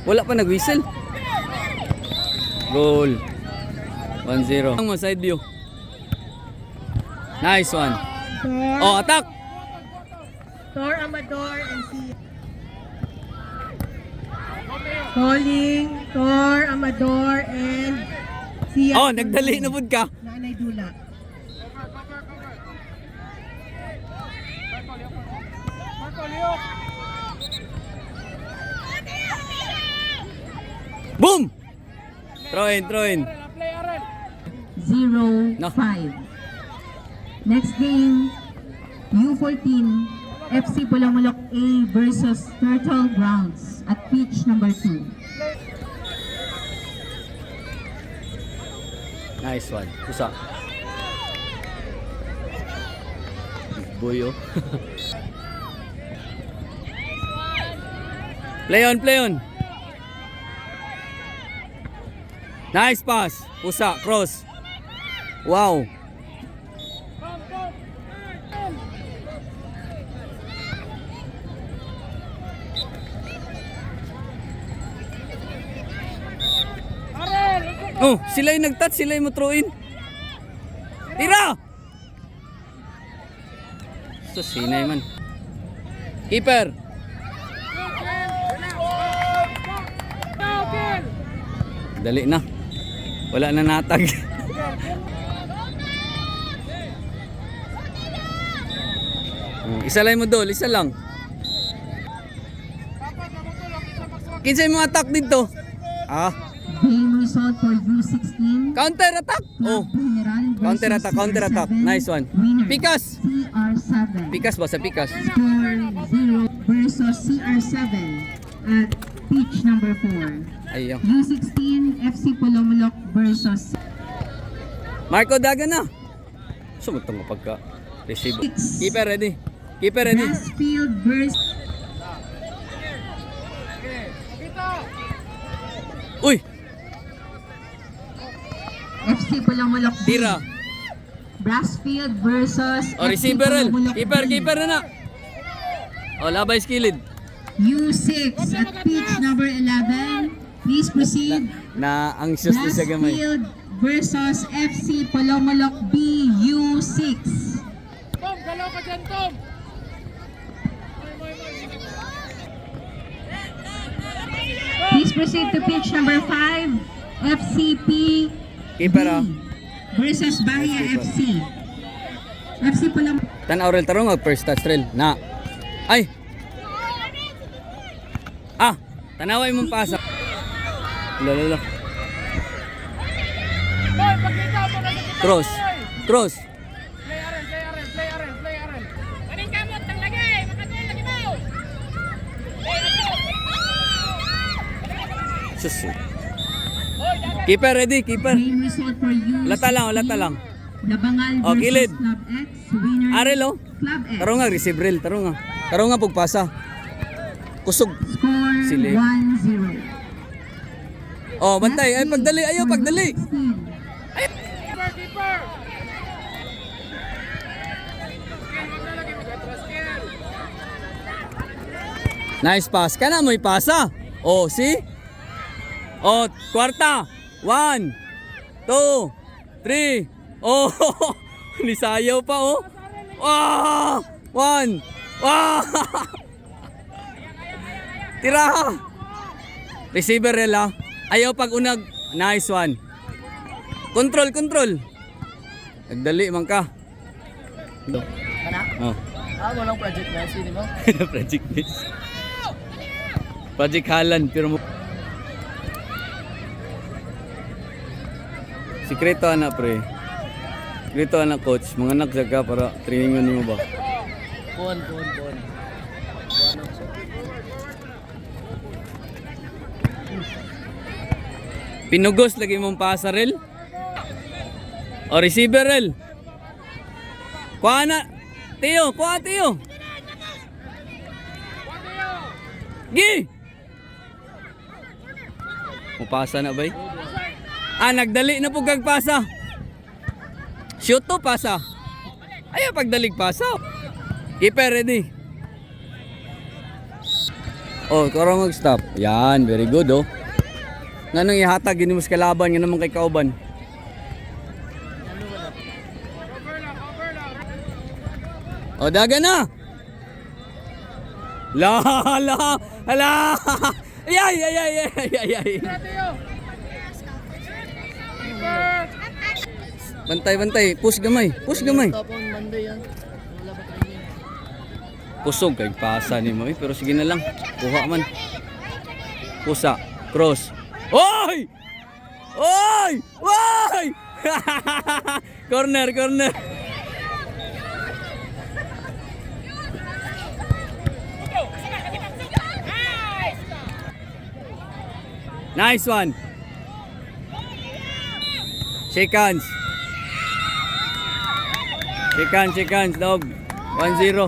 Wala pa nag-whistle. Goal. 1-0. Ang side view. Nice one. Oh, attack. Tor Amador and si calling Tor Amador and si Oh, nagdali na pud ka. Nanay Dula. Boom! Throw in. 0-5. No. Next game, U14 FC Pulamulok A versus Turtle Grounds at pitch number 2. Nice one. Pusa. Boy, oh. Play on. Nice pass. Pusa, cross. Wow. Oh, sila yung nag-touch, sila yung matruin. Tira! So, sinay man. Keeper. Dali na. Wala na natag. Isa lang mo dol, isa lang. Kinsay mo attack dito? Ah. Game result for U16. Counter attack. Oh. Counter attack. Nice one. Pikas. CR7. Pikas ba sa Pikas? Score 0 versus CR7 at pitch number 4. Ayun. U16 FC Pulamulok versus Marco Daga na. Sumutong pagka receive. Keeper ready. Grassfield versus Uy, FC Pulamulok B. tira. Brassfield versus O receiver el. Pulamulok Keeper B. na na. O labay skilled. U6 at pitch number 11. Please proceed. Na anxious na sa gamay. Brassfield versus FC Pulamulok B U6. Tom, galaw ka dyan, Tom! Please proceed to pitch number 5. FCP Keeper ah. versus Bahia FC. FC Pulamulok. Tan Aurel tarong first touch trail na. Ay. Ah, tanaway mong pasa. Lolo. Cross. Play Aren. Kaning kamot ng lagay, makatuloy lagi mo. Sus. Keeper ready. Game result for U. Lata lang. Labangal Oh, versus kilid. Club X. Winner Arel oh. Club X. Taro nga receive reel, taro nga pugpasa. Kusog. Score Silip. 1-0. Oh, bantay. Ay pagdali, ayo pagdali. Keeper! Nice pass. Kana mo ipasa. Oh, see? Oh, kwarta. 1 2 3. Oh, nisayaw pa oh. Wow! 1. Wow! Tira. Receiver rela. Ayaw pag unag. Nice one. Control. Nagdali man ka. Kana? Oh. Walang project na. Sino mo? Project this. Project Halan pero mo. Sikreto anak pre. Sikreto anak coach. Mga anak jaga para trainingan nimo ba? Pon. Pinugos lagi mong pasa rel. O receiver rel. Kuha na. Teo. Gi! Mupasa na bay? Ah, nagdali na po kagpasa. Shoot to pasa. Ayaw pagdalig pasa. Keeper ready. Oh, karang mag-stop. Yan, very good oh. Nganong ihatag gini mo sa kalaban nga naman kay kauban. O daga na. La la la. Ay ay ay ay ay ay. Bantay bantay, push gamay. Push gamay. Stop on Monday yan. Wala ba training? Pusog kay pasa ni mo pero sige na lang. Kuha man. Pusa, cross. Oy! Oy! Oy! Corner, corner. Nice one. Shake hands. Shake hands, dog. 1-0.